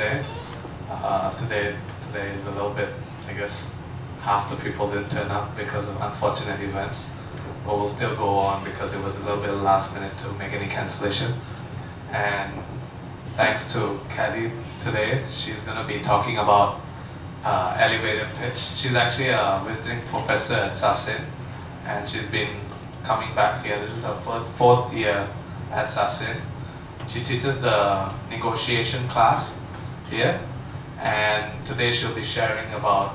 today. Today is a little bit, I guess, half the people didn't turn up because of unfortunate events. But we'll still go on because it was a little bit last minute to make any cancellation. And thanks to Kathy today, she's going to be talking about elevator pitch. She's actually a visiting professor at Sasin, and she's been coming back here. This is her fourth year at Sasin. She teaches the negotiation class here, and today she'll be sharing about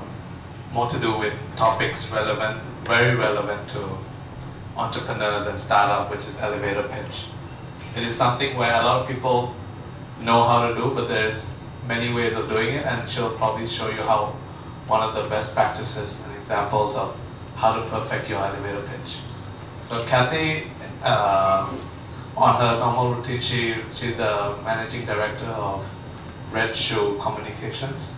more to do with topics very relevant to entrepreneurs and startup, which is elevator pitch. It is something where a lot of people know how to do, but there's many ways of doing it, and she'll probably show you how one of the best practices and examples of how to perfect your elevator pitch. So Kathy, on her normal routine, she's the managing director of Red Shoe Communications,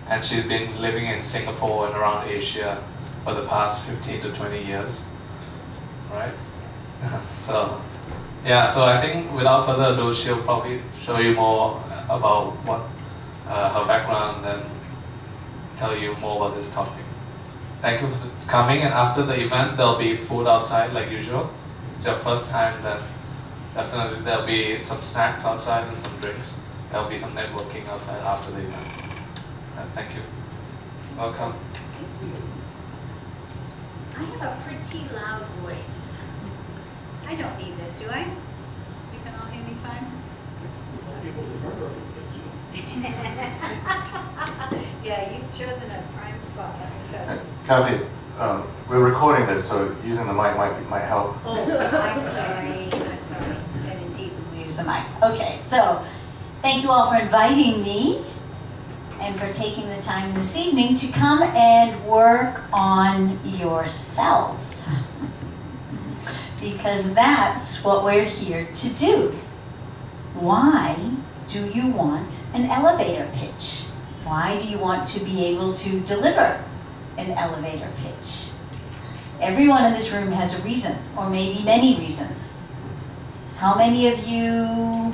and she's been living in Singapore and around Asia for the past 15 to 20 years, right? So, yeah, so I think without further ado, she'll probably show you more about what her background and tell you more about this topic. Thank you for coming, and after the event, there'll be food outside like usual. It's your first time, then definitely there'll be some snacks outside and some drinks. There'll be some networking outside after the event. Thank you. Welcome. I have a pretty loud voice. I don't need this, do I? You can all hear me fine? Yeah, you've chosen a prime spot, let me tell you. Kathy, we're recording this, so using the mic might help. Oh, I'm sorry. And indeed, we use the mic. Okay, so thank you all for inviting me and for taking the time this evening to come and work on yourself. Because that's what we're here to do. Why do you want an elevator pitch? Why do you want to be able to deliver an elevator pitch? Everyone in this room has a reason, or maybe many reasons. How many of you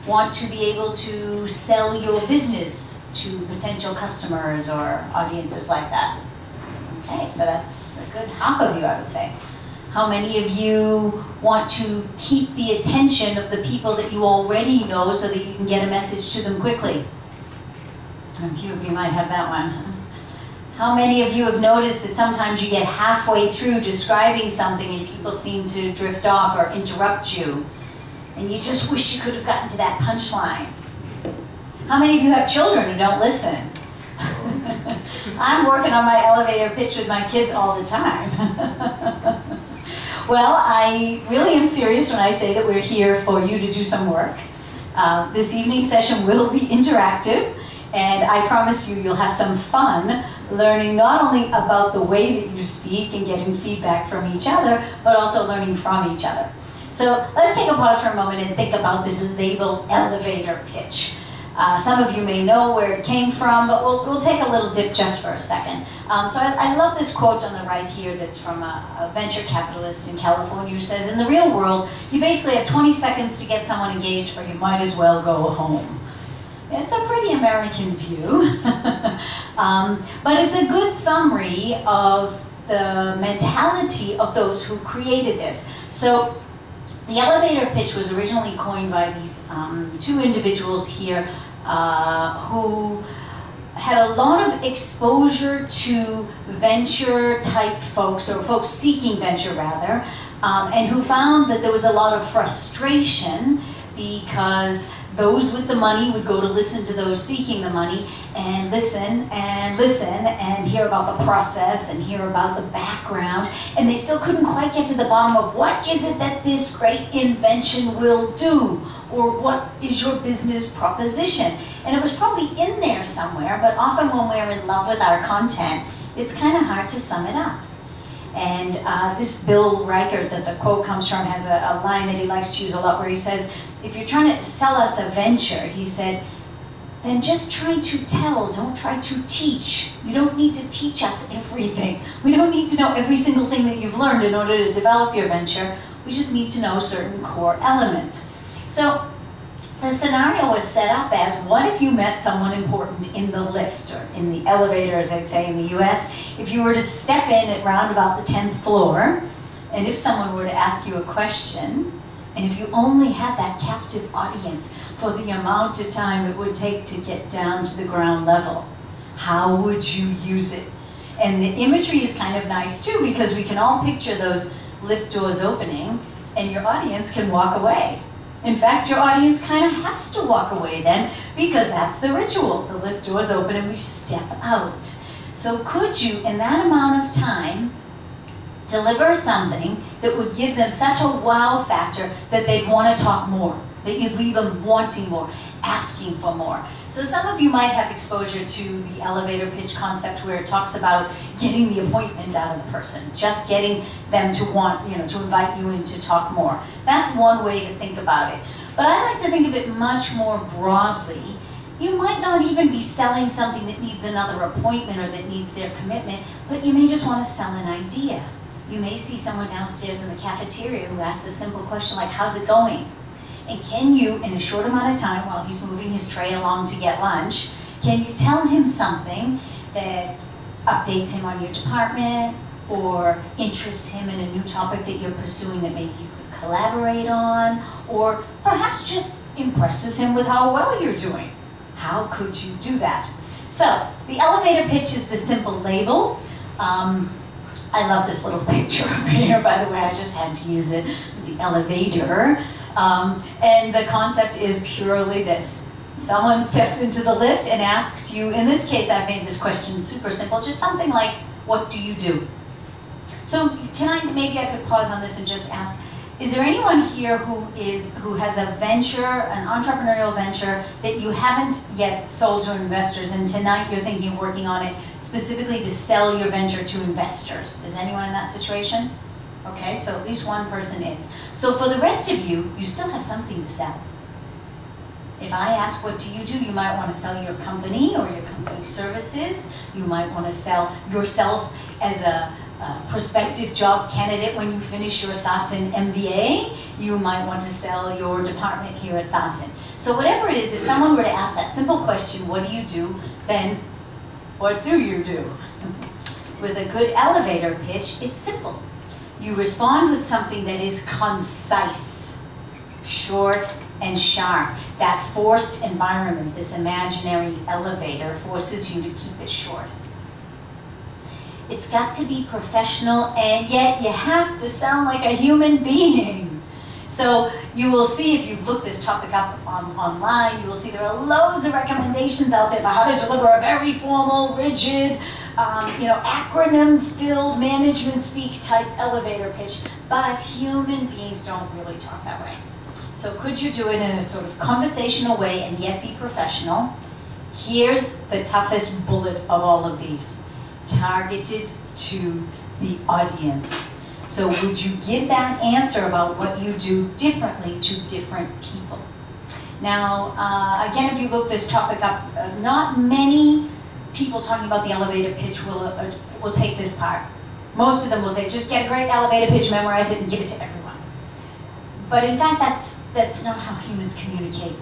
want to be able to sell your business to potential customers or audiences like that? Okay, so that's a good half of you, I would say. How many of you want to keep the attention of the people that you already know so that you can get a message to them quickly? A few of you might have that one. How many of you have noticed that sometimes you get halfway through describing something and people seem to drift off or interrupt you, and you just wish you could have gotten to that punchline? How many of you have children who don't listen? I'm working on my elevator pitch with my kids all the time. Well, I really am serious when I say that we're here for you to do some work. This evening session will be interactive, and I promise you, you'll have some fun learning not only about the way that you speak and getting feedback from each other, but also learning from each other. So let's take a pause for a moment and think about this label elevator pitch. Some of you may know where it came from, but we'll take a little dip just for a second. So I love this quote on the right here that's from a venture capitalist in California who says, in the real world, you basically have 20 seconds to get someone engaged, or you might as well go home. It's a pretty American view, but it's a good summary of the mentality of those who created this. So the elevator pitch was originally coined by these two individuals here who had a lot of exposure to venture type folks, or folks seeking venture rather, and who found that there was a lot of frustration because those with the money would go to listen to those seeking the money and listen and hear about the process and hear about the background, and they still couldn't quite get to the bottom of what is it that this great invention will do, or what is your business proposition. And it was probably in there somewhere, but often when we're in love with our content, it's kind of hard to sum it up. And this Bill Reichert that the quote comes from has a line that he likes to use a lot where he says, if you're trying to sell us a venture, he said, then just try to tell, don't try to teach. You don't need to teach us everything. We don't need to know every single thing that you've learned in order to develop your venture. We just need to know certain core elements. So The scenario was set up as, what if you met someone important in the lift, or in the elevator, as they'd say in the US, if you were to step in at round about the 10th floor, and if someone were to ask you a question, and if you only had that captive audience for the amount of time it would take to get down to the ground level, how would you use it? And the imagery is kind of nice too, because we can all picture those lift doors opening, and your audience can walk away. In fact, your audience kind of has to walk away then, because that's the ritual. The lift doors open and we step out. So could you, in that amount of time, deliver something that would give them such a wow factor that they'd want to talk more, that you'd leave them wanting more, asking for more? So some of you might have exposure to the elevator pitch concept, where it talks about getting the appointment out of the person, just getting them to want, to invite you in to talk more. That's one way to think about it. But I like to think of it much more broadly. You might not even be selling something that needs another appointment or that needs their commitment, but you may just want to sell an idea. You may see someone downstairs in the cafeteria who asks a simple question like, how's it going? And can you, in a short amount of time, while he's moving his tray along to get lunch, can you tell him something that updates him on your department, or interests him in a new topic that you're pursuing that maybe you could collaborate on, or perhaps just impresses him with how well you're doing? How could you do that? So, the elevator pitch is the simple label. I love this little picture over here, by the way, I just had to use it, the elevator. And the concept is purely this. Someone steps into the lift and asks you, in this case I've made this question super simple, just something like, what do you do? So maybe I could pause on this and just ask, is there anyone here who has a venture, an entrepreneurial venture, that you haven't yet sold to investors, and tonight you're thinking of working on it specifically to sell your venture to investors? Is anyone in that situation? Okay, so at least one person is. So for the rest of you, you still have something to sell. If I ask, what do? You might want to sell your company or your company's services. You might want to sell yourself as a prospective job candidate when you finish your SASN MBA. You might want to sell your department here at SASN. So whatever it is, if someone were to ask that simple question, what do? Then what do you do? With a good elevator pitch, it's simple. You respond with something that is concise, short and sharp. That forced environment, this imaginary elevator, forces you to keep it short. It's got to be professional, and yet you have to sound like a human being. So you will see, if you look this topic up online, you will see there are loads of recommendations out there about how to deliver a very formal, rigid, acronym-filled management speak type elevator pitch, but human beings don't really talk that way. So could you do it in a sort of conversational way and yet be professional? Here's the toughest bullet of all of these. Targeted to the audience. So would you give that answer about what you do differently to different people? Now, again, if you look this topic up, not many people talking about the elevator pitch will take this part. Most of them will say, just get a great elevator pitch, memorize it, and give it to everyone. But in fact, that's not how humans communicate.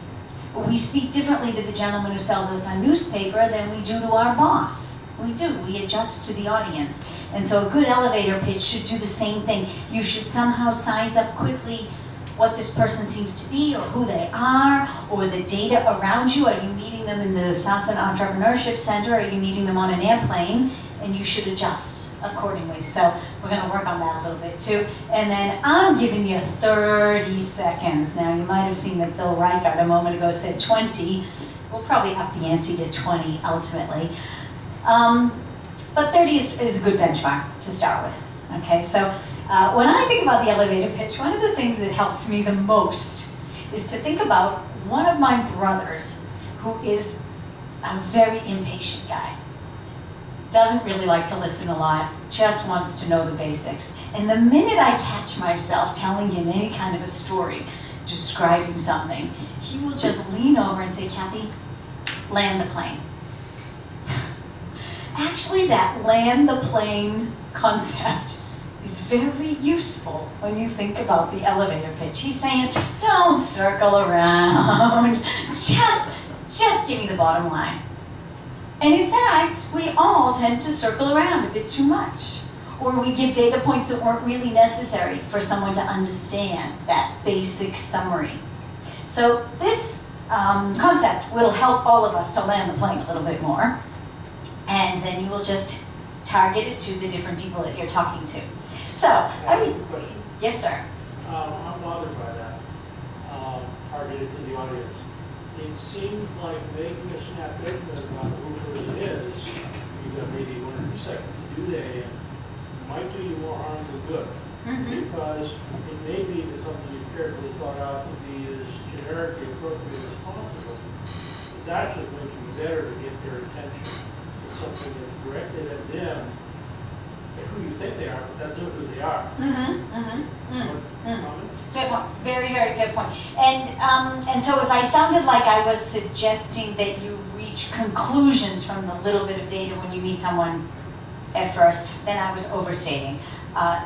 We speak differently to the gentleman who sells us a newspaper than we do to our boss. We do. We adjust to the audience. And so a good elevator pitch should do the same thing. You should somehow size up quickly what this person seems to be, or who they are, or the data around you. Are you meeting them in the SASN Entrepreneurship Center? Are you meeting them on an airplane? And you should adjust accordingly. So we're going to work on that a little bit too. And then I'm giving you 30 seconds. Now you might have seen that Bill Reichert a moment ago said 20. We'll probably up the ante to 20 ultimately. But 30 is a good benchmark to start with. Okay, so when I think about the elevator pitch, one of the things that helps me the most is to think about one of my brothers who is a very impatient guy. Doesn't really like to listen a lot, just wants to know the basics. And the minute I catch myself telling him any kind of a story, describing something, he will just lean over and say, Kathy, land the plane. Actually, that land the plane concept is very useful when you think about the elevator pitch. He's saying, don't circle around, just give me the bottom line. And in fact, we all tend to circle around a bit too much. Or we give data points that weren't really necessary for someone to understand that basic summary. So this concept will help all of us to land the plane a little bit more. And then you will just target it to the different people that you're talking to. So, I mean, yes, sir. I'm bothered by that, targeted to the audience. It seems like making a snap judgment about who the person is, you've got maybe 1 or 2 seconds to do that, might do you more harm than good. Because it may be that something you've carefully thought out to be as generically appropriate as possible. It's actually going to be better to get their attention to something that's directed at them, who you think they are, but that's not who they are. Fair point. Very, very fair point. And so if I sounded like I was suggesting that you reach conclusions from the little bit of data when you meet someone at first, then I was overstating.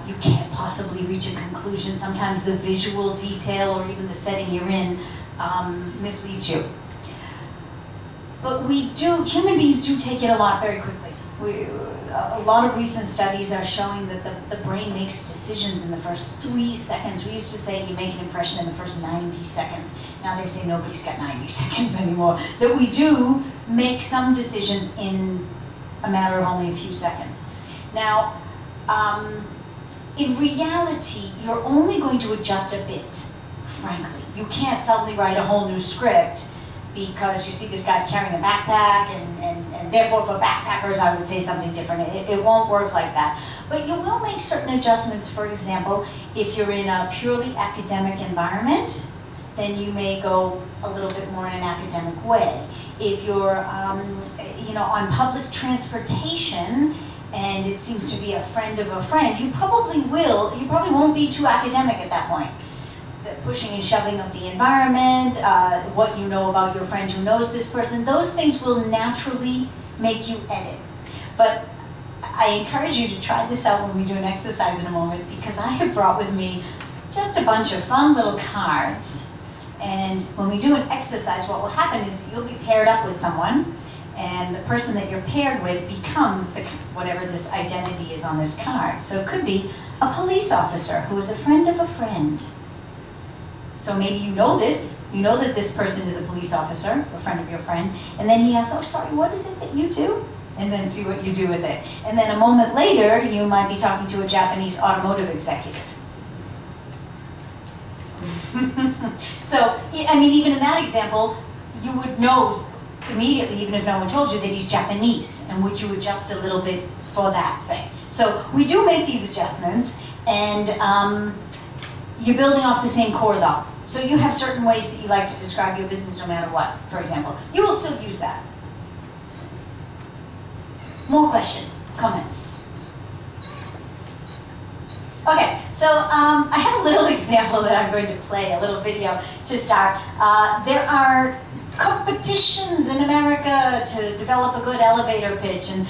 You can't possibly reach a conclusion. Sometimes the visual detail or even the setting you're in misleads you. But human beings do take it a lot very quickly. A lot of recent studies are showing that the brain makes decisions in the first 3 seconds. We used to say you make an impression in the first 90 seconds. Now they say nobody's got 90 seconds anymore. That we do make some decisions in a matter of only a few seconds. Now, in reality, you're only going to adjust a bit, frankly. You can't suddenly write a whole new script because you see this guy's carrying a backpack and therefore for backpackers I would say something different. It won't work like that. But you will make certain adjustments. For example, if you're in a purely academic environment, then you may go a little bit more in an academic way. If you're on public transportation and it seems to be a friend of a friend, you probably won't be too academic at that point. The pushing and shoving of the environment, what you know about your friend who knows this person, those things will naturally make you edit. But I encourage you to try this out when we do an exercise in a moment, because I have brought with me just a bunch of fun little cards. And when we do an exercise, what will happen is you'll be paired up with someone, and the person that you're paired with becomes whatever this identity is on this card. So it could be a police officer who is a friend of a friend. So maybe you know that this person is a police officer, a friend of your friend, and then he asks, oh, sorry, what is it that you do? And then see what you do with it. And then a moment later, you might be talking to a Japanese automotive executive. So, I mean, even in that example, you would know immediately, even if no one told you, that he's Japanese, and would you adjust a little bit for that, say. So we do make these adjustments, and you're building off the same core though. So you have certain ways that you like to describe your business no matter what, for example. You will still use that. More questions, comments? Okay, so I have a little example that I'm going to play, a little video to start. There are competitions in America to develop a good elevator pitch, and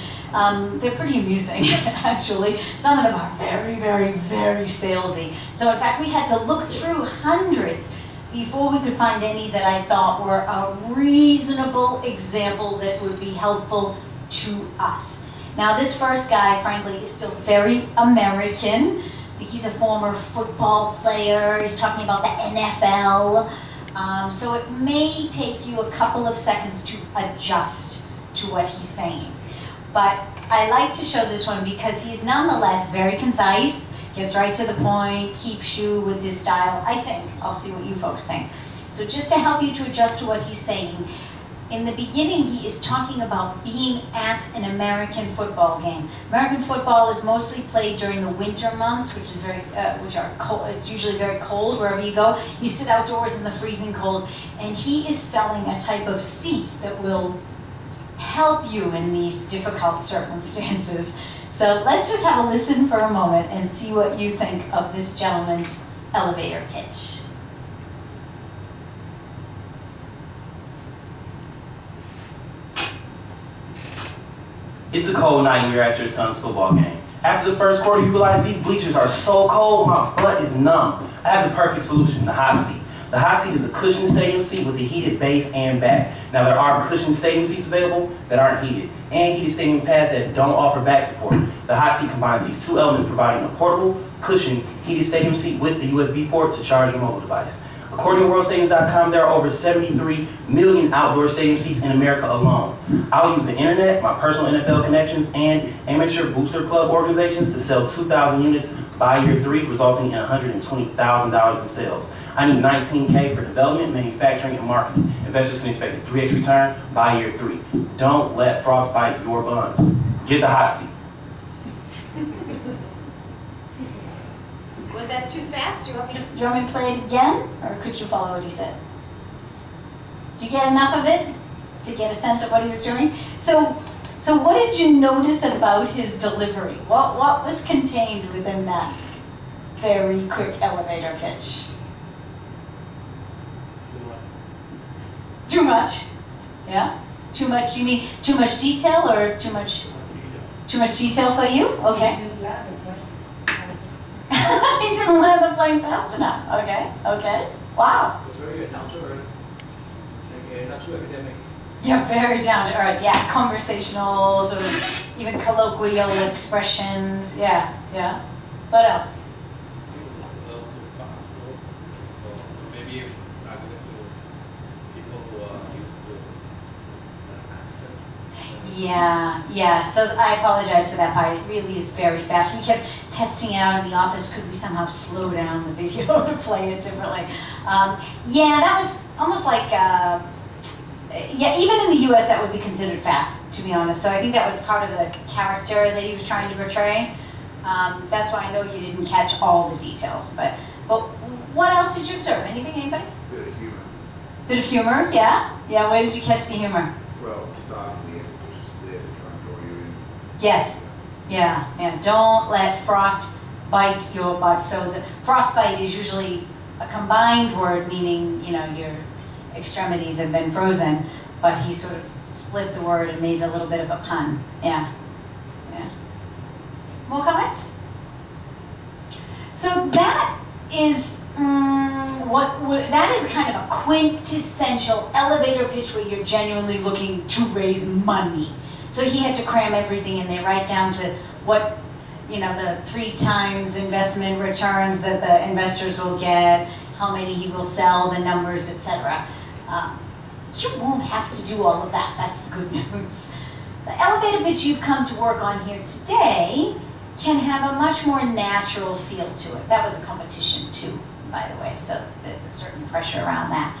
they're pretty amusing, actually. Some of them are very, very, very salesy. So in fact, we had to look through hundreds before we could find any that I thought were a reasonable example that would be helpful to us. Now, this first guy, frankly, is still very American. He's a former football player. He's talking about the NFL. So it may take you a couple of seconds to adjust to what he's saying. But I like to show this one because he's nonetheless very concise, gets right to the point, keeps you with his style, I think. I'll see what you folks think. So just to help you to adjust to what he's saying, in the beginning he is talking about being at an American football game. American football is mostly played during the winter months, which are cold. It's usually very cold wherever you go. You sit outdoors in the freezing cold, and he is selling a type of seat that will help you in these difficult circumstances. So let's just have a listen for a moment and see what you think of this gentleman's elevator pitch. It's a cold night and you're at your son's football game. After the first quarter, you realize these bleachers are so cold, my butt is numb. I have the perfect solution, the hot seat. The hot seat is a cushioned stadium seat with a heated base and back. Now there are cushioned stadium seats available that aren't heated, and heated stadium pads that don't offer back support. The hot seat combines these two elements, providing a portable, cushioned, heated stadium seat with the USB port to charge your mobile device. According to WorldStadiums.com, there are over 73 million outdoor stadium seats in America alone. I'll use the internet, my personal NFL connections, and amateur booster club organizations to sell 2,000 units by year 3, resulting in $120,000 in sales. I need $19K for development, manufacturing, and marketing. Investors can expect a 3x return by year 3. Don't let frost bite your buns. Get the hot seat. Was that too fast? Do you want me to play it again? Or could you follow what he said? Did you get enough of it to get a sense of what he was doing? So what did you notice about his delivery? What was contained within that very quick elevator pitch? Too much? Yeah? Too much, you mean too much detail or too much detail for you? Okay. He didn't land the plane fast enough. Okay, okay. Wow. It's very down to earth. Like, not too academic. Yeah, very down to earth. Yeah, conversational, sort of even colloquial expressions. Yeah, yeah. What else? It was a little too fast, though. Or maybe if it's targeted to people who are used to accent. Yeah, yeah. So I apologize for that part. It really is very fast. We kept testing out in the office, could we somehow slow down the video to play it differently? Yeah, that was almost like, yeah, even in the US that would be considered fast, to be honest. So I think that was part of the character that he was trying to portray. That's why I know you didn't catch all the details. But what else did you observe? Anything, anybody? Bit of humor. Bit of humor, yeah? Yeah, where did you catch the humor? Well, stop me, which is there to try and draw you in. Yes. Yeah, yeah. Don't let frost bite your butt. So the frostbite is usually a combined word, meaning, you know, your extremities have been frozen, but he sort of split the word and made a little bit of a pun. Yeah, yeah. More comments? So that is that is kind of a quintessential elevator pitch where you're genuinely looking to raise money. So he had to cram everything in there, right down to what, you know, the 3 times investment returns that the investors will get, how many he will sell, the numbers, etc. You won't have to do all of that. That's the good news. The elevator pitch you've come to work on here today can have a much more natural feel to it. That was a competition too, by the way, so there's a certain pressure around that.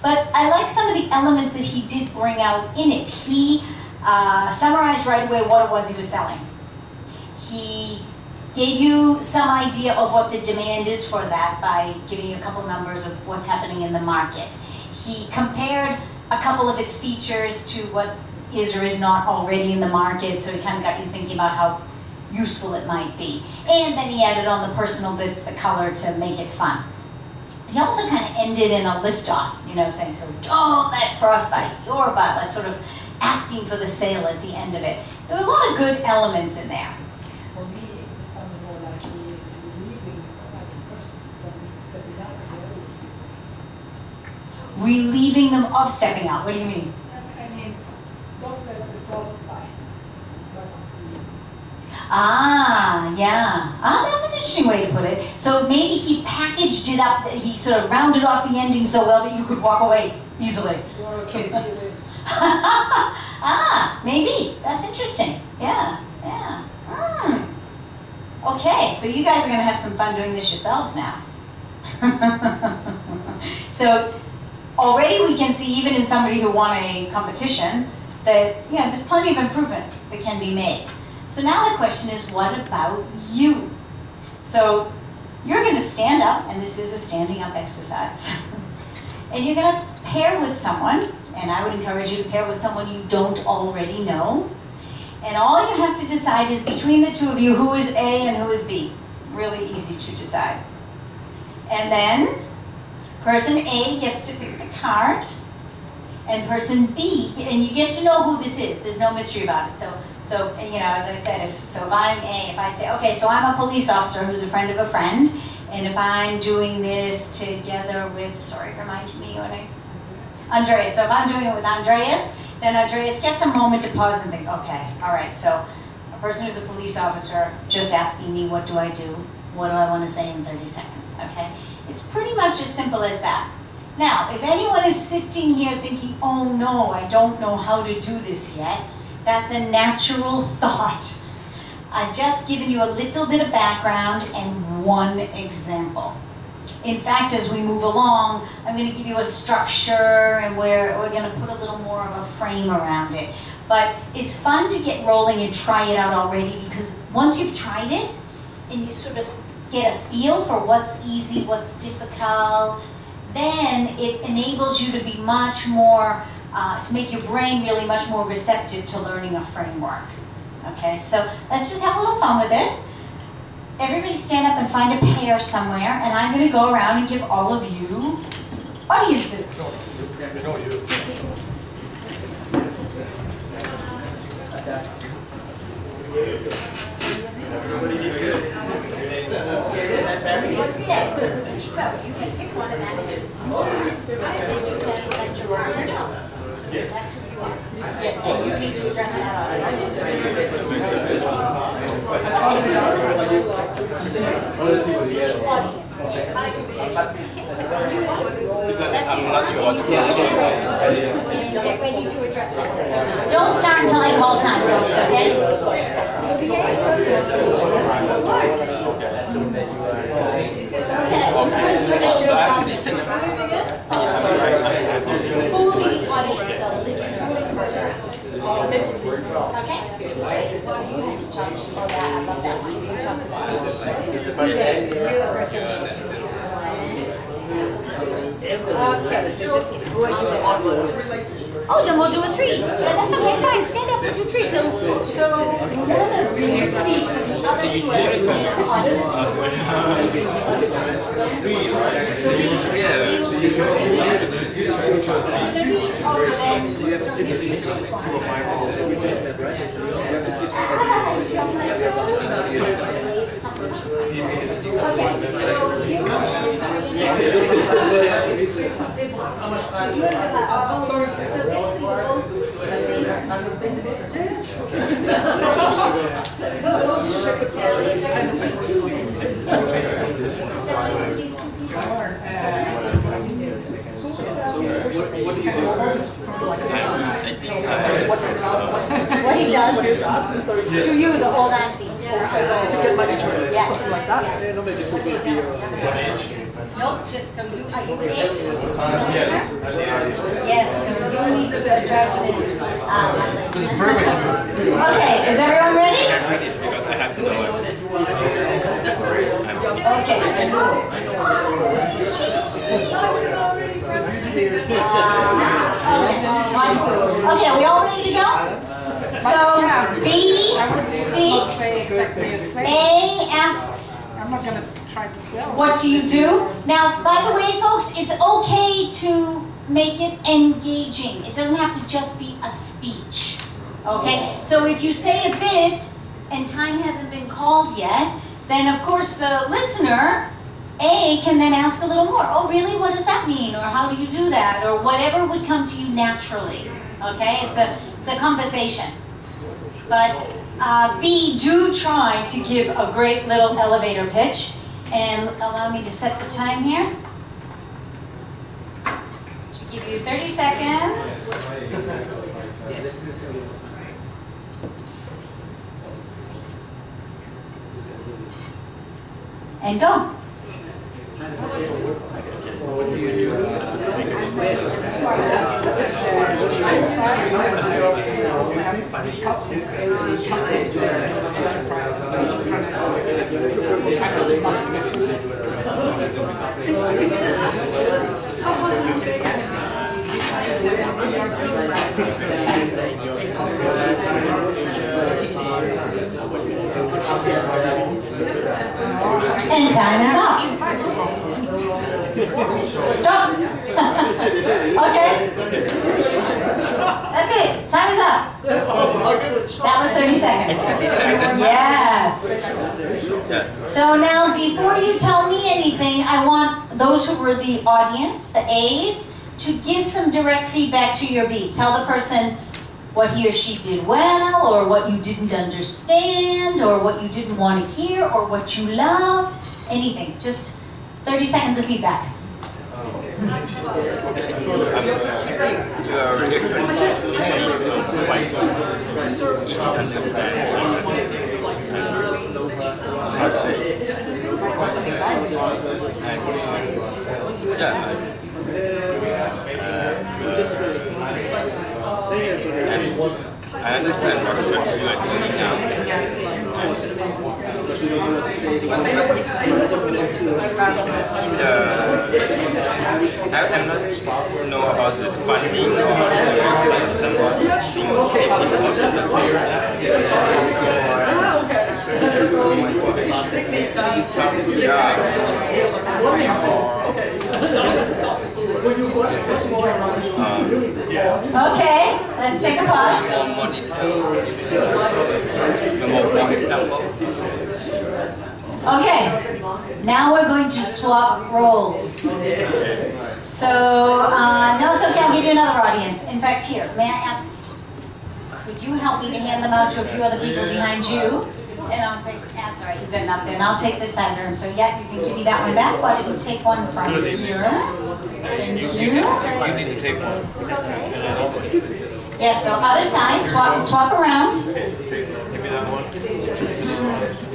But I like some of the elements that he did bring out in it. He summarized right away what it was he was selling. He gave you some idea of what the demand is for that by giving you a couple numbers of what's happening in the market. He compared a couple of its features to what is or is not already in the market, so he kind of got you thinking about how useful it might be. And then he added on the personal bits, the color, to make it fun. He also kind of ended in a liftoff, you know, saying, so don't let frostbite your butt, like sort of asking for the sale at the end of it. There were a lot of good elements in there. For me, it's something more like he is relieving the person from stepping out of the elevator. Relieving them of stepping out, what do you mean? I mean, don't let the frost bite. Ah, yeah. Ah, that's an interesting way to put it. So maybe he packaged it up, that he sort of rounded off the ending so well that you could walk away easily. Okay, see you later. Ah, maybe. That's interesting. Yeah, yeah. Okay, so you guys are going to have some fun doing this yourselves now. So already we can see, even in somebody who won a competition, that, yeah, there's plenty of improvement that can be made. So now the question is, what about you? So you're going to stand up, and this is a standing up exercise. And you're going to pair with someone, and I would encourage you to pair with someone you don't already know. And all you have to decide is between the two of you, who is A and who is B. Really easy to decide. And then person A gets to pick the card, and person B, and you get to know who this is. There's no mystery about it. So, you know, as I said, if I say, okay, so I'm a police officer who's a friend of a friend, and if I'm doing this together with, sorry, remind me what Andreas. So if I'm doing it with Andreas, then Andreas gets a moment to pause and think, okay, all right, so a person who's a police officer just asking me, what do I do? What do I want to say in 30 seconds, okay? It's pretty much as simple as that. Now, if anyone is sitting here thinking, oh no, I don't know how to do this yet, that's a natural thought. I've just given you a little bit of background and one example. In fact, as we move along, I'm going to give you a structure and we're going to put a little more of a frame around it. But it's fun to get rolling and try it out already, because once you've tried it and you sort of get a feel for what's easy, what's difficult, then it enables you to be much more, to make your brain really much more receptive to learning a framework. Okay, so let's just have a little fun with it. Everybody stand up and find a pair somewhere, and I'm going to go around and give all of you audiences. So you can pick one and that's who you are. I think you can let your partner know. That's who you are. Yes, and you need to address that audience. I'm not sure what to do. And get ready to address that. Don't start until I call time, folks, okay? Fully audience, though, listen. Okay? So you have to talk to that. I love that one. You talk to that. Who's a real person? Okay, so just who are you? Oh, then we'll do a 3. Yeah, that's okay, fine. Stand up and do 3. So one of you speaks and the other 2 are listening. What he does to you, the old auntie. Yes. Like that? Yes. Nope, just so you, are you in? Yes, so you need to address this. This is perfect. Okay, is everyone ready? I'm ready because I have to know it. Okay, are we all ready to go? So B speaks, A asks, I'm not gonna try to sell. what do you do? Now, by the way, folks, it's okay to make it engaging. It doesn't have to just be a speech, okay? So if you say a bit and time hasn't been called yet, then of course the listener, A, can then ask a little more. Oh, really? What does that mean? Or how do you do that? Or whatever would come to you naturally, okay? It's a conversation. But B, do try to give a great little elevator pitch. And allow me to set the time here. To give you 30 seconds. And go. And time is up. Stop. Okay. That's it. Time is up. That was 30 seconds. Yes. So now, before you tell me anything, I want those who were the audience, the A's, to give some direct feedback to your B's. Tell the person what he or she did well, or what you didn't understand, or what you didn't want to hear, or what you loved. Anything. Just 30 seconds of feedback. You are really expensive. Easy to understand. Hard to say. I understand what you are doing now. I'm not know about the funding or Okay, let's take a pause. Okay, now we're going to swap roles. So, no, it's okay, I'll give you another audience. In fact, here, may I ask, could you help me to hand them out to a few other people behind you? And I'll take, that's all right, you've got enough there, and I'll take this side of the room. So, yeah, you can give me that one back. Why don't you take one from here? Thank you. You need to take one. Yeah, so other side, swap around. Give me that one.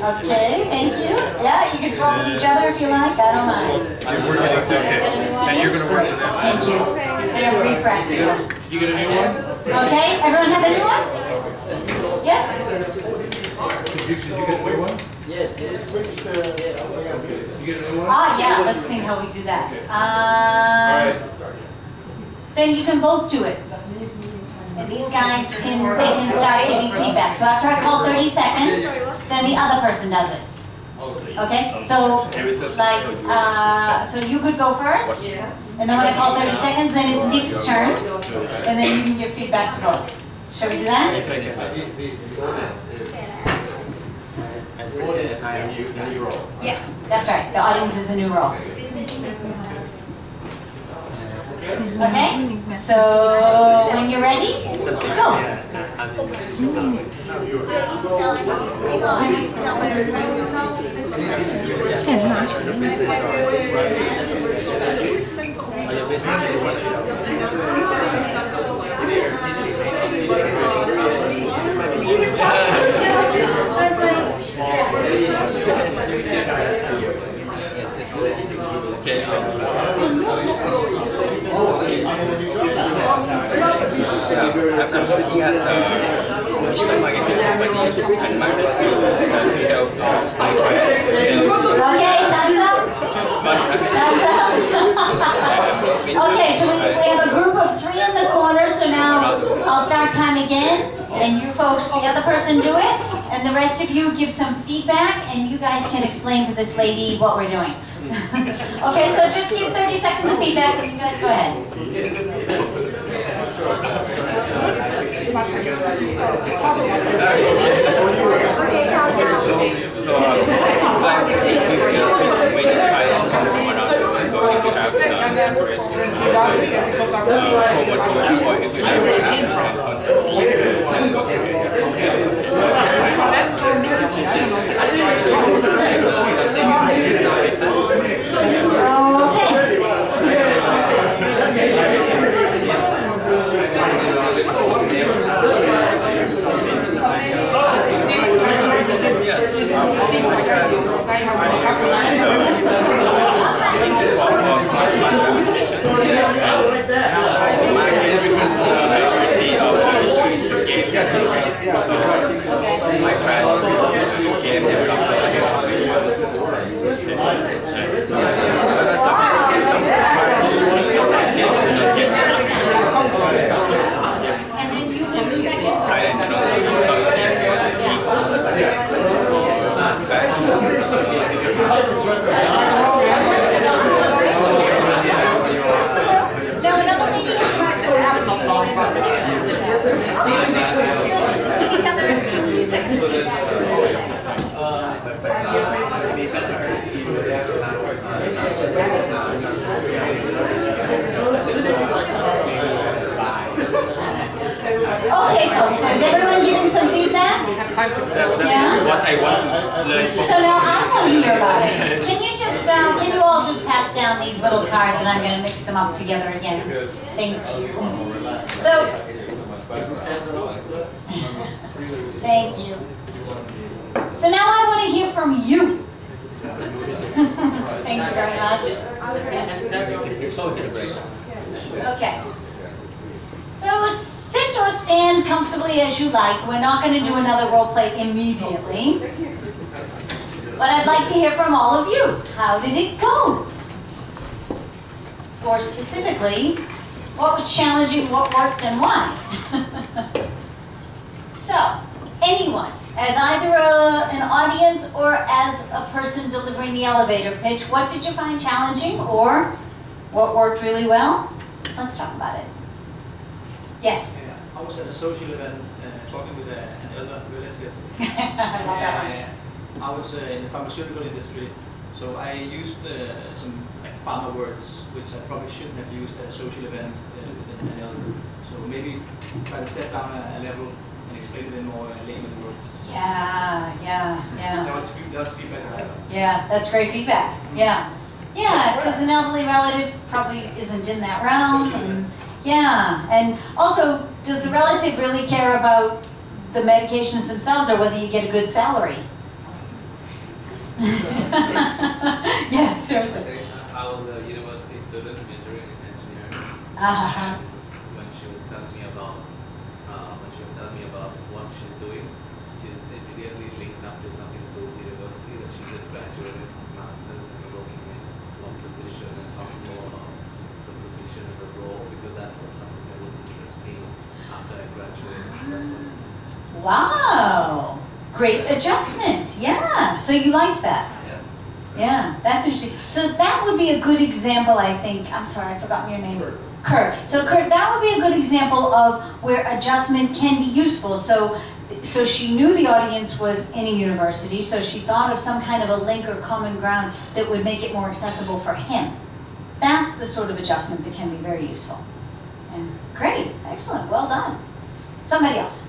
Okay, thank you. Yeah, you can swap with each other if you like, I don't mind. I'm working it, okay. And you're going to work with them. Thank you. And a refract. You get a new one? Okay, everyone have a new one? Yes? Did you get a new one? Yes, switch to. You get a new one? Ah, yeah, let's think how we do that. Then you can both do it. And these guys can start giving feedback. So after I call 30 seconds, then the other person does it. Okay? So, like, so you could go first, and then when I call 30 seconds, then it's Nick's turn, and then you can give feedback to both. Shall we do that? Yes, that's right. The audience is the new role. Okay? So, when you're ready, go. I'm looking at digital marketing company and marketing to help my clients. Okay, time's up. Time's up. Okay, so we have a group of 3 in the corner, so now I'll start time again, and you folks, the other person do it, and the rest of you give some feedback, and you guys can explain to this lady what we're doing. Okay, so just give 30 seconds of feedback, and you guys go ahead. Now another lady has I want to learn from. So now I want to hear about it. Can you just, can you all just pass down these little cards and I'm going to mix them up together again? Thank you. So, thank you. So now I want to hear from you. Thank you very much. Okay. So sit or stand comfortably as you like. We're not going to do another role play immediately. But I'd like to hear from all of you. How did it go? Or specifically, what was challenging, what worked, and why? So, anyone, as either an audience or as a person delivering the elevator pitch, what did you find challenging or what worked really well? Let's talk about it. Yes? I was at a social event talking with an elder relative. I was in the pharmaceutical industry, so I used some pharma words which I probably shouldn't have used at a social event with an elder. So maybe try to step down a level and explain it in more layman words. Yeah. That was the feedback I got. Yeah, that's great feedback. Yeah. Yeah, because an elderly relative probably isn't in that realm. Yeah, and also, does the relative really care about the medications themselves or whether you get a good salary? Yes, seriously. I was a university student majoring in engineering. Uh-huh. When she was telling me about what she's doing, she immediately linked up to something to do with university that she just graduated from master's and working in one position and talking more about the position and the role because that's not something that would interest me after I graduated. Wow. Great adjustment. Yeah. So you liked that? Yeah, that's interesting. So that would be a good example, I think. I'm sorry, I forgot your name. Kurt. So Kurt, that would be a good example of where adjustment can be useful. So she knew the audience was in a university, so she thought of some kind of a link or common ground that would make it more accessible for him. That's the sort of adjustment that can be very useful. And great, excellent, well done. Somebody else.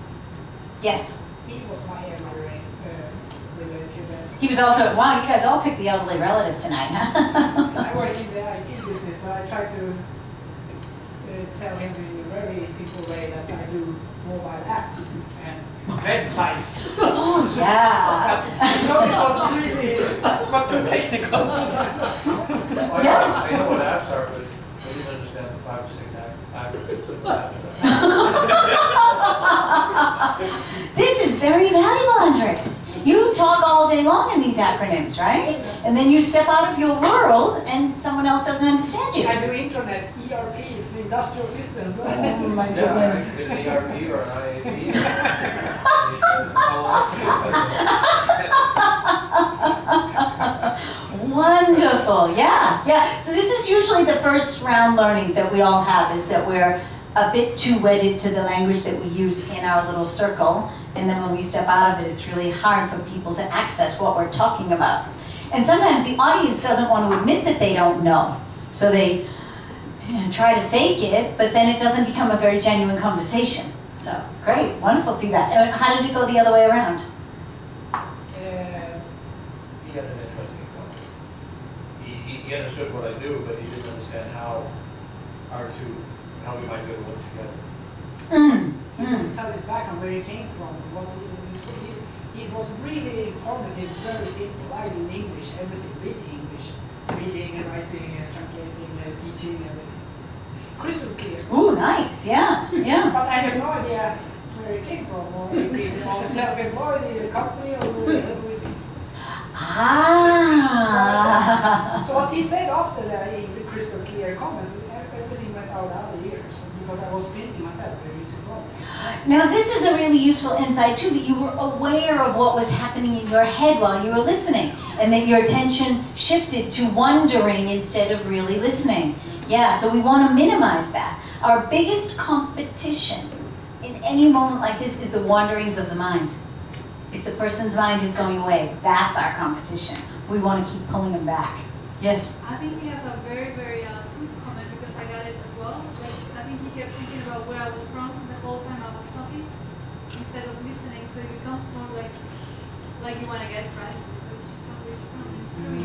Yes? He was my relative. He was also, wow, you guys all picked the elderly relative tonight, huh? I work in the IT business, so I try to tell him in a very simple way that I do mobile apps and websites. Oh, yeah. No, it was really not too technical. Yeah. I know what apps are, but I didn't understand the 5 or 6 acronyms of apps. This is very valuable, Andres. You talk all day long in these acronyms, right? And then you step out of your world and someone else doesn't understand you. I do intranets, ERPs, industrial systems. Oh my Yeah, goodness. an ERP or an IAP. Wonderful, yeah. So this is usually the first round learning that we all have, is that we're a bit too wedded to the language that we use in our little circle. And then when we step out of it, it's really hard for people to access what we're talking about. And sometimes the audience doesn't want to admit that they don't know. So they try to fake it, but then it doesn't become a very genuine conversation. So great, wonderful feedback. How did it go the other way around? He had an interesting point. He understood what I do, but he didn't understand how we might be able to work together. Tell his background, where he came from, what he it was really informative, very simple. I did English, everything, reading and writing and translating and teaching, everything. Crystal clear. Ooh, nice, yeah. But I have no idea where he came from, or if he's self-employed in a company, or who it is. So what he said after that in the crystal clear comments, everything went out the other ears, because I was thinking myself, where is it from? Now this is a really useful insight too, that you were aware of what was happening in your head while you were listening, and that your attention shifted to wondering instead of really listening. Yeah, so we want to minimize that. Our biggest competition in any moment like this is the wanderings of the mind. If the person's mind is going away, that's our competition. We want to keep pulling them back. Yes? I think he has a very, very good comment, because I got it as well. Like, I think he kept thinking about where I was from the whole time I was talking, instead of listening. So it becomes more like like you want to guess, right? Where she from. It's true.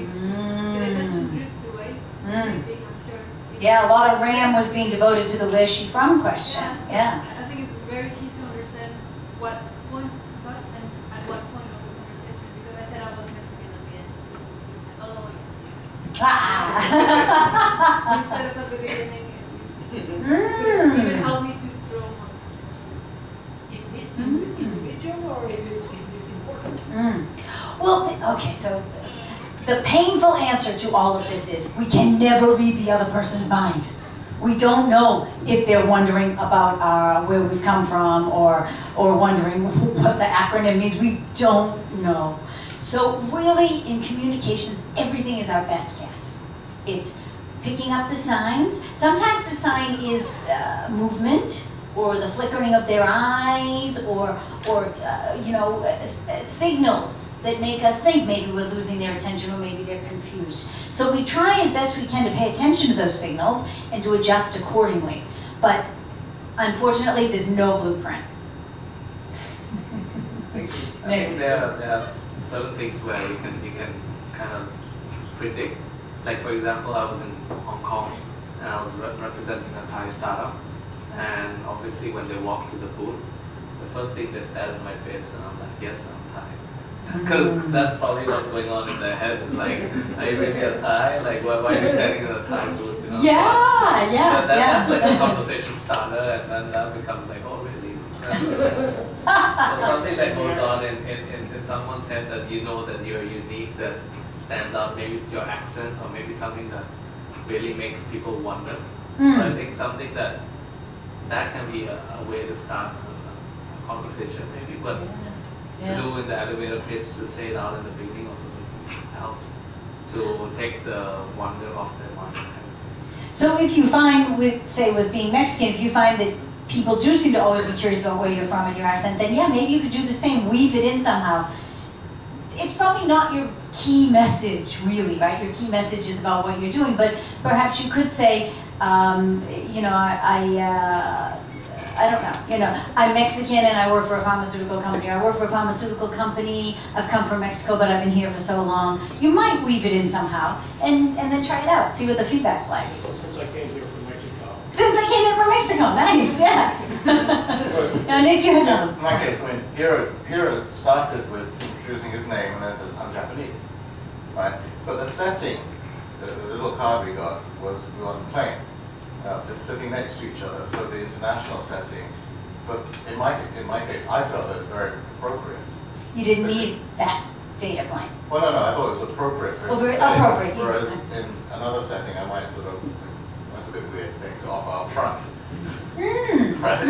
The attention drifts away. Everything, I'm sure. Yeah, a lot of RAM was being devoted to the where's she from question. Yeah. I think it's very key to understand what points to touch and at what point of the conversation. Because I said I was Mexican at the end. Oh, yeah. Instead of at the beginning, it even helped me to draw more. Is this individual or is this important? Well, okay, so the painful answer to all of this is we can never read the other person's mind. We don't know if they're wondering about where we've come from or wondering what the acronym means. We don't know. So really, in communications, everything is our best guess. It's picking up the signs. Sometimes the sign is movement, or the flickering of their eyes, or you know, signals that make us think maybe we're losing their attention or maybe they're confused. So we try as best we can to pay attention to those signals and to adjust accordingly. But unfortunately, there's no blueprint. I think there are certain things where you can kind of predict. Like for example, I was in Hong Kong and I was representing a Thai startup. And obviously when they walked to the booth, the first thing they stared in my face and I'm like, yes, I'm Thai. Because that's probably what's going on in their head. It's like, are you really a Thai? Like, why are you standing in a Thai booth? You know? Yeah. That's like a conversation starter, and then that becomes like, oh, really? So something that goes on in someone's head that you know that you're unique, that stands out, maybe it's your accent, or maybe something that really makes people wonder. But I think something that can be a way to start a conversation, maybe. But to do in the elevator pitch, to say it out in the beginning also helps to take the wonder off their mind. So if you find, with being Mexican, if you find that people do seem to always be curious about where you're from and your accent, then yeah, maybe you could do the same, weave it in somehow. It's probably not your key message, really, right? Your key message is about what you're doing, but perhaps you could say, you know, I don't know, you know, I'm Mexican and I work for a pharmaceutical company. I work for a pharmaceutical company. I've come from Mexico, but I've been here for so long. You might weave it in somehow and then try it out, see what the feedback's like. So since I came here from Mexico. Since I came here from Mexico, nice, yeah. Now, Nick, you had another. In my case, I mean, Hiro started with introducing his name and then said, I'm Japanese, right? But the setting, the little card we got was we were on the plane. Just sitting next to each other, so the international setting, in my case, I felt that it was very appropriate. You didn't need that data point. Well, no, I thought it was appropriate. For very appropriate. Whereas in another setting, I might sort of, that's a bit weird thing to offer up front. Right?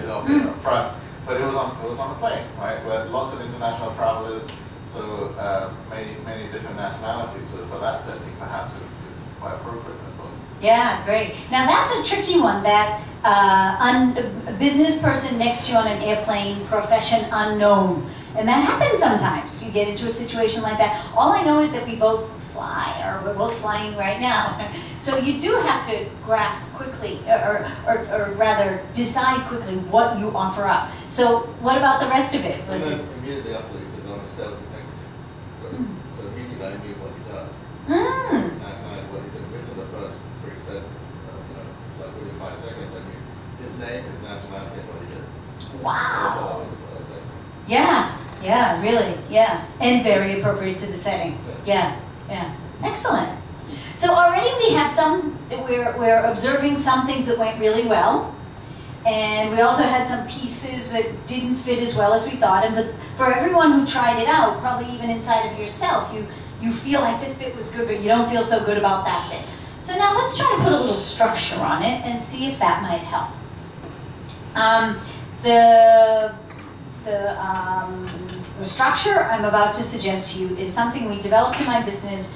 To offer up front. But it was on the plane, right? Where lots of international travelers, so many different nationalities. So for that setting, perhaps it's quite appropriate. Yeah, great. Now that's a tricky one, that a business person next to you on an airplane, profession unknown. And that happens sometimes. You get into a situation like that. All I know is that we both fly, or we're both flying right now. So you do have to grasp quickly, or rather decide quickly what you offer up. So what about the rest of it? Was and then immediately after, he said, I'm a sales executive. So immediately I knew what he does. His nationality, what he did within the first 3 sentences. You know, like within 5 seconds, I knew his name, his nationality, and what he did. Wow. So that was excellent. Yeah, really, yeah. And very appropriate to the setting. Yeah. Excellent. So already we have we're observing some things that went really well. And we also had some pieces that didn't fit as well as we thought. And for everyone who tried it out, probably even inside of yourself, you feel like this bit was good, but you don't feel so good about that bit. So now let's try to put a little structure on it and see if that might help. The structure I'm about to suggest to you is something we developed in my business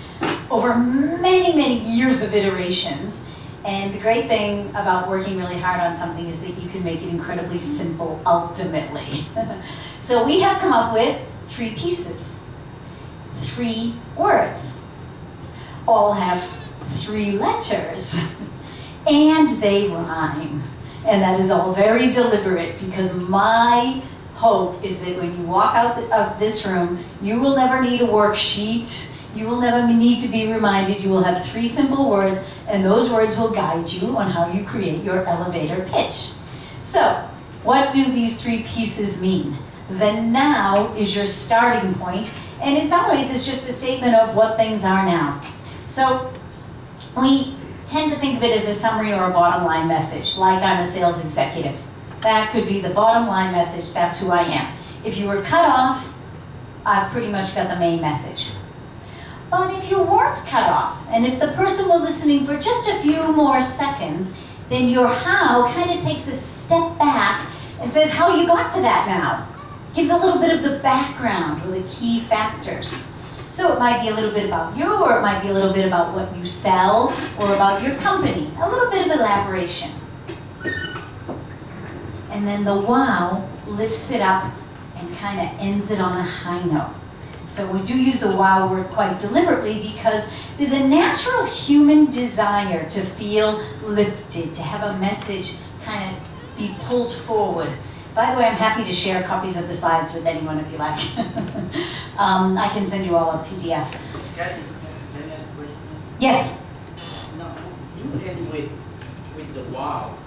over many, many years of iterations. And the great thing about working really hard on something is that you can make it incredibly simple ultimately. So we have come up with 3 pieces, 3 words, all have 3 letters, and they rhyme. And that is all very deliberate because my hope is that when you walk out of this room, you will never need a worksheet. You will never need to be reminded. You will have 3 simple words, and those words will guide you on how you create your elevator pitch. So, what do these 3 pieces mean? The now is your starting point, and in some ways it's just a statement of what things are now. So, we tend to think of it as a summary or a bottom line message, like I'm a sales executive. That could be the bottom line message, that's who I am. If you were cut off, I've pretty much got the main message. But if you weren't cut off, and if the person were listening for just a few more seconds, then your how kind of takes a step back and says how you got to that now. Gives a little bit of the background or the key factors. So it might be a little bit about you, or it might be a little bit about what you sell, or about your company. A little bit of elaboration. And then the wow lifts it up and kind of ends it on a high note. So we do use the wow word quite deliberately because there's a natural human desire to feel lifted, to have a message kind of be pulled forward. By the way, I'm happy to share copies of the slides with anyone if you like. I can send you all a PDF. Kathy, can I ask a question? Yes. Now, you end with the wow.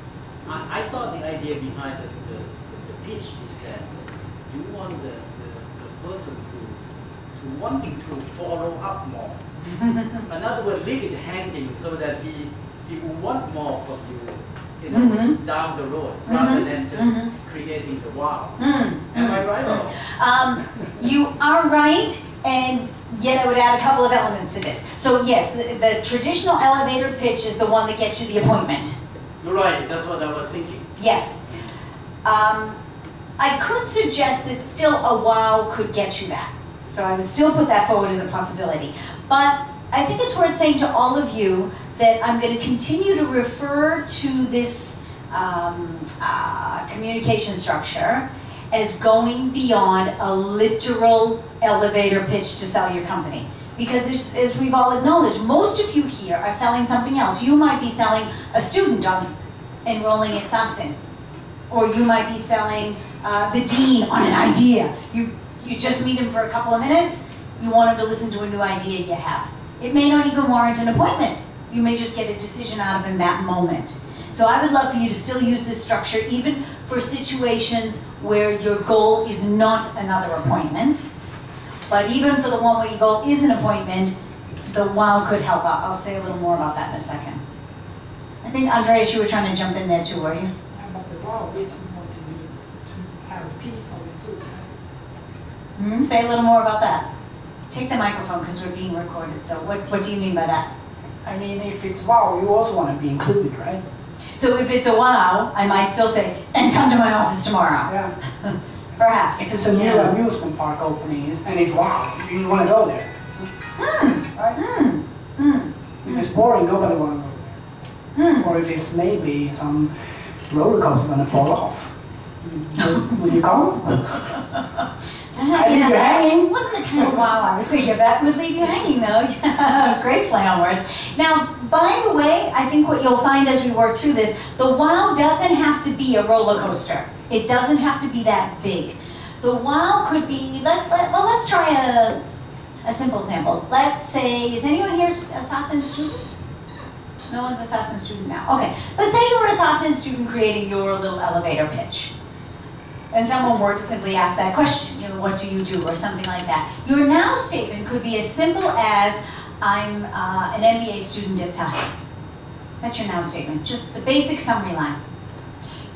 I thought the idea behind the pitch is that you want the person to wanting to follow up more. In other words, leave it hanging so that he will want more from you, down the road, rather than just creating the wow. Am I right or wrong? You are right, and yet I would add a couple of elements to this. So yes, the traditional elevator pitch is the one that gets you the appointment. Right, that's what I was thinking. Yes. I could suggest that still a wow could get you that. So I would still put that forward as a possibility. But I think it's worth saying to all of you that I'm going to continue to refer to this communication structure as going beyond a literal elevator pitch to sell your company. Because as we've all acknowledged, most of you here are selling something else. You might be selling a student on enrolling at SASIN. Or you might be selling the dean on an idea. You just meet him for a couple of minutes, you want him to listen to a new idea you have. It may not even warrant an appointment. You may just get a decision out of him that moment. So I would love for you to still use this structure even for situations where your goal is not another appointment. But even for the one where your goal is an appointment, the wow could help out. I'll say a little more about that in a second. I think, Andreas, you were trying to jump in there too, were you? But the wow is more to have a piece of it too. Say a little more about that. Take the microphone because we're being recorded. So what do you mean by that? I mean, if it's wow, you also want to be included, right? So if it's a wow, I might still say, and come to my office tomorrow. Yeah. Perhaps. If it's a new amusement park opening and it's wow, you want to go there. Right? If it's boring, nobody want to go there. Or if it's maybe some roller coaster going to fall off. Will you come? I leave you hanging. Wasn't the kind of wow I was thinking of that would leave you hanging though. Great play on words. Now, by the way, I think what you'll find as we work through this, the wow doesn't have to be a roller coaster. It doesn't have to be that big. The wow could be, let's try a simple sample. Let's say, is anyone here a SASIN student? No one's a SASIN student now. Okay, let's say you were a SASIN student creating your little elevator pitch. And someone were to simply ask that question, what do you do, or something like that. Your now statement could be as simple as, I'm an MBA student at SASIN. That's your now statement, just the basic summary line.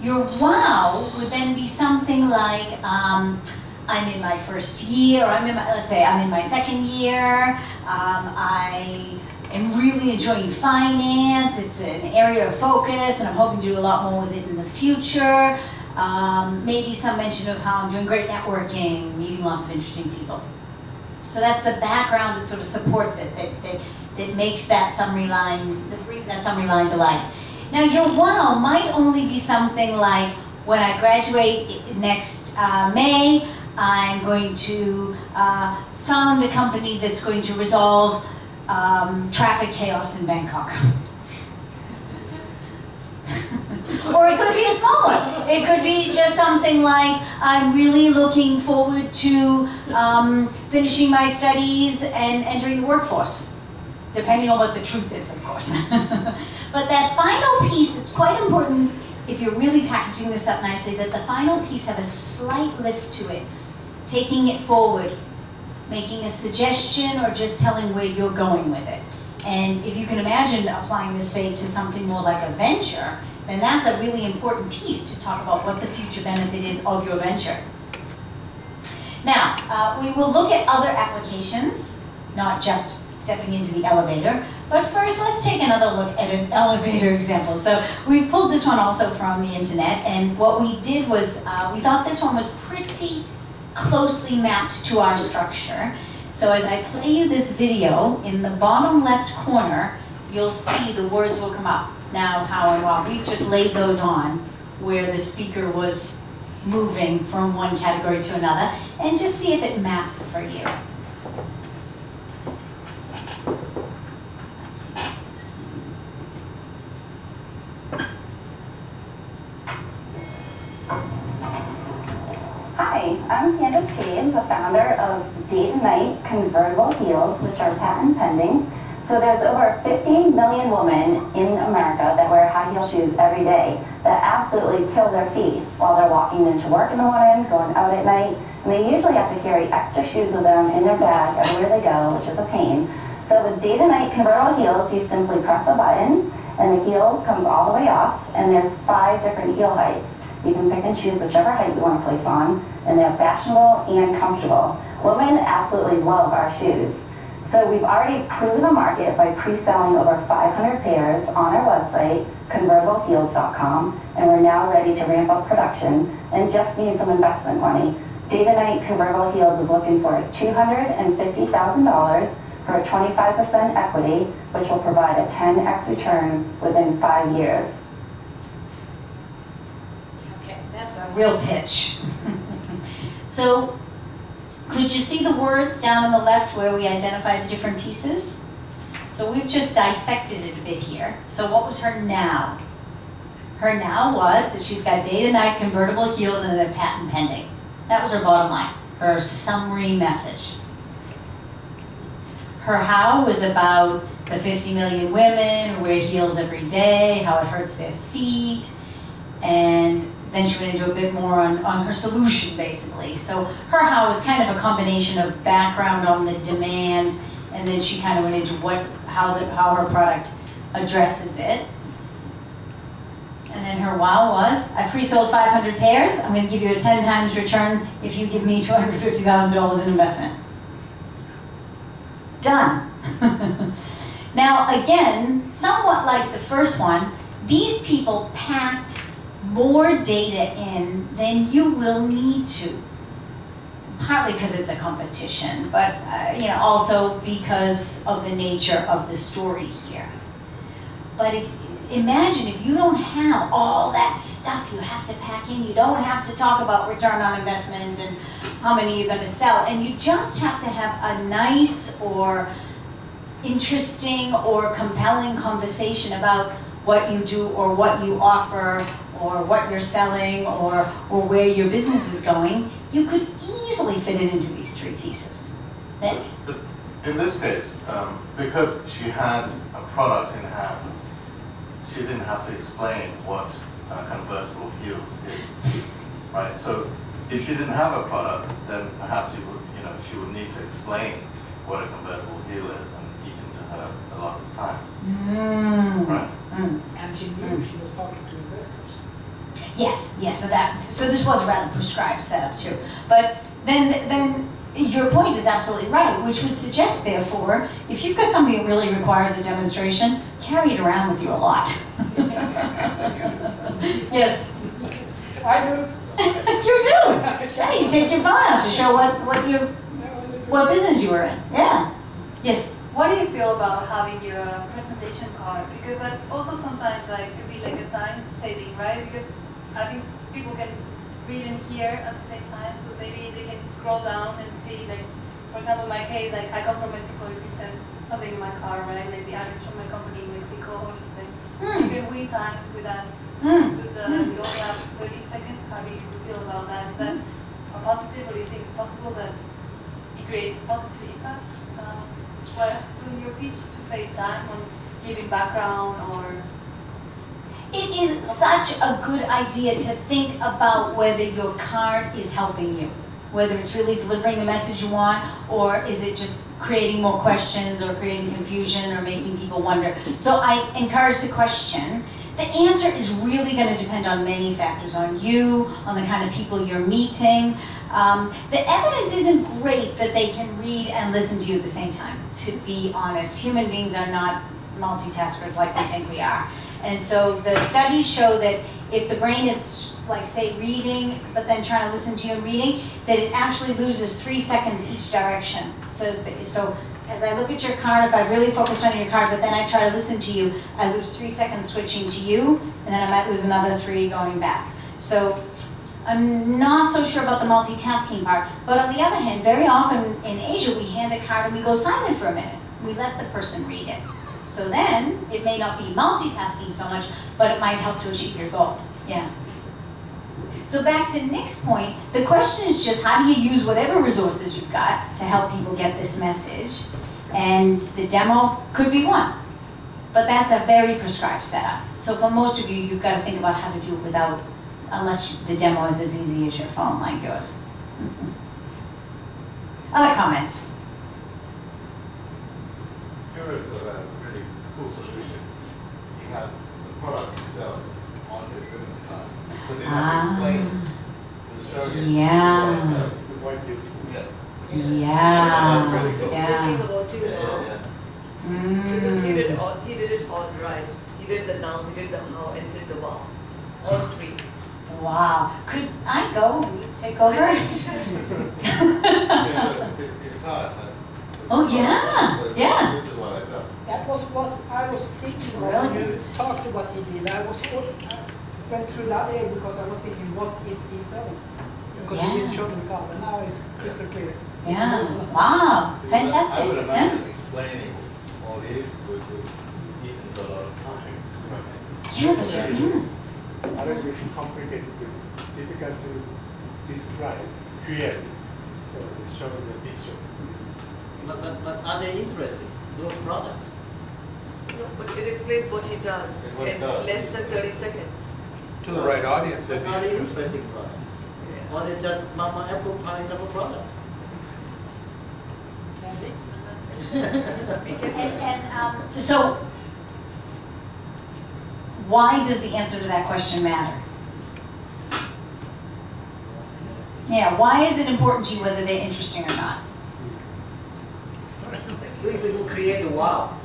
Your wow would then be something like, I'm in my first year, or let's say I'm in my second year, I am really enjoying finance, it's an area of focus, and I'm hoping to do a lot more with it in the future. Maybe some mention of how I'm doing great networking, meeting lots of interesting people. So that's the background that sort of supports it, that makes that summary line, that brings that summary line to life. Now your wow might only be something like, when I graduate next May, I'm going to found a company that's going to resolve traffic chaos in Bangkok. Or it could be a small one. It could be just something like, I'm really looking forward to finishing my studies and entering the workforce. Depending on what the truth is, of course. But that final piece, it's quite important if you're really packaging this up nicely, that the final piece have a slight lift to it. Taking it forward, making a suggestion, or just telling where you're going with it. And if you can imagine applying this, say, to something more like a venture, then that's a really important piece to talk about what the future benefit is of your venture. Now, we will look at other applications, not just stepping into the elevator, but first let's take another look at an elevator example. So we pulled this one also from the internet, and what we did was, we thought this one was pretty closely mapped to our structure. So as I play you this video, in the bottom left corner, you'll see the words will come up. Now, how, and why. We've just laid those on where the speaker was moving from one category to another, and just see if it maps for you. Hi, I'm Candace Cade, the founder of Day to Night Convertible Heels, which are patent pending. So there's over 50 million women in America that wear high heel shoes every day that absolutely kill their feet while they're walking into work in the morning, going out at night, and they usually have to carry extra shoes with them in their bag everywhere they go, which is a pain. So with Day to Night Convertible Heels, you simply press a button and the heel comes all the way off, and there's 5 different heel heights. You can pick and choose whichever height you want to place on, and they're fashionable and comfortable. Women absolutely love our shoes. So we've already proven the market by pre-selling over 500 pairs on our website, convertibleheels.com, and we're now ready to ramp up production and just need some investment money. Day to Night Convertible Heels is looking for $250,000 for a 25% equity, which will provide a 10x return within 5 years. That's a real pitch. So, could you see the words down on the left where we identified the different pieces? So we've just dissected it a bit here. So what was her now? Her now was that she's got Day to Night Convertible Heels and they're patent pending. That was her bottom line, her summary message. Her how was about the 50 million women who wear heels every day, how it hurts their feet, and then she went into a bit more on her solution, basically. So her how was kind of a combination of background on the demand, and then she kind of went into how her product addresses it. And then her wow was, I pre-sold 500 pairs. I'm going to give you a 10 times return if you give me $250,000 in investment. Done. Now, again, somewhat like the first one, these people packed more data in than you will need to. Partly because it's a competition, but also because of the nature of the story here. But imagine if you don't have all that stuff you have to pack in, you don't have to talk about return on investment and how many you're going to sell, and you just have to have a nice or interesting or compelling conversation about what you do or what you offer or what you're selling or where your business is going. You could easily fit it into these 3 pieces. Nick? But in this case, because she had a product in hand, she didn't have to explain what convertible heels is, right? So if she didn't have a product, then perhaps she would need to explain what a convertible heel is and eat into her a lot of time. Right? And she knew she was talking to investors. Yes, so this was a rather prescribed setup too. But then your point is absolutely right, which would suggest, therefore, if you've got something that really requires a demonstration, carry it around with you a lot. Yes. I do. You do. Hey, you take your phone out to show what business you were in. Yeah. Yes. What do you feel about having your presentation card? Because that also sometimes could be like a time saving, right? Because I think people can read and hear at the same time, so maybe they can scroll down and see, for example, in my case, I come from Mexico. If it says something in my car, right, like the address from my company in Mexico or something, you can read time with that to the audience. positive, or do you think it's possible that it creates positive impact while doing your pitch to save time on giving background or? It is such a good idea to think about whether your card is helping you, whether it's really delivering the message you want, or is it just creating more questions or creating confusion or making people wonder. So I encourage the question. The answer is really going to depend on many factors, on you, on the kind of people you're meeting. The evidence isn't great that they can read and listen to you at the same time, to be honest. Human beings are not multitaskers like we think we are. And so the studies show that if the brain is, like, say, reading, but then trying to listen to you and reading, that it actually loses 3 seconds each direction. So as I look at your card, if I really focused on your card, but then I try to listen to you, I lose 3 seconds switching to you, and then I might lose another 3 going back. So I'm not so sure about the multitasking part. But on the other hand, very often in Asia, we hand a card and we go silent for a minute. We let the person read it. So then, it may not be multitasking so much, but it might help to achieve your goal. Yeah. So back to Nick's point, the question is just how do you use whatever resources you've got to help people get this message? And the demo could be one. But that's a very prescribed setup. So for most of you, you've got to think about how to do it without, unless the demo is as easy as your phone like yours. Other comments? Here is a really cool solution. He had the products he sells on his business card. So they have to explain it. He'll show you. Yeah. It's quite useful. Yeah. Yeah. Really cool. Thinking about you now. Yeah. Because he did it all right. He did the now, he did the how, and he did the wow. All 3. Wow. Could I go take over? His card. Oh, yeah. Yeah. This is what I said. That was I was thinking about when you talked what he did. I went through that area because I was thinking, what is he selling? Because he didn't show me the card, and now it's crystal clear. Yeah. Wow. Fantastic. I would imagine explaining all these would eat a lot of time. Yeah, that's right. Yeah. A little bit complicated, difficult to describe clearly. So showing the picture. But are they interesting, those products? No, but it explains what he does in less than 30 seconds. To the right audience, But are they interesting products? Yeah. Or they just Mama Apple pineapple product? So, why does the answer to that question matter? Yeah, why is it important to you whether they're interesting or not? We will create a wow.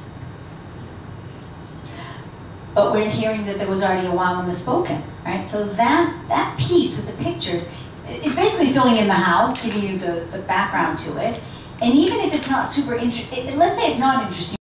But we're hearing that there was already a wow in the spoken, right? So that piece with the pictures is basically filling in the how, giving you the background to it. And even if it's not super interesting, let's say it's not interesting,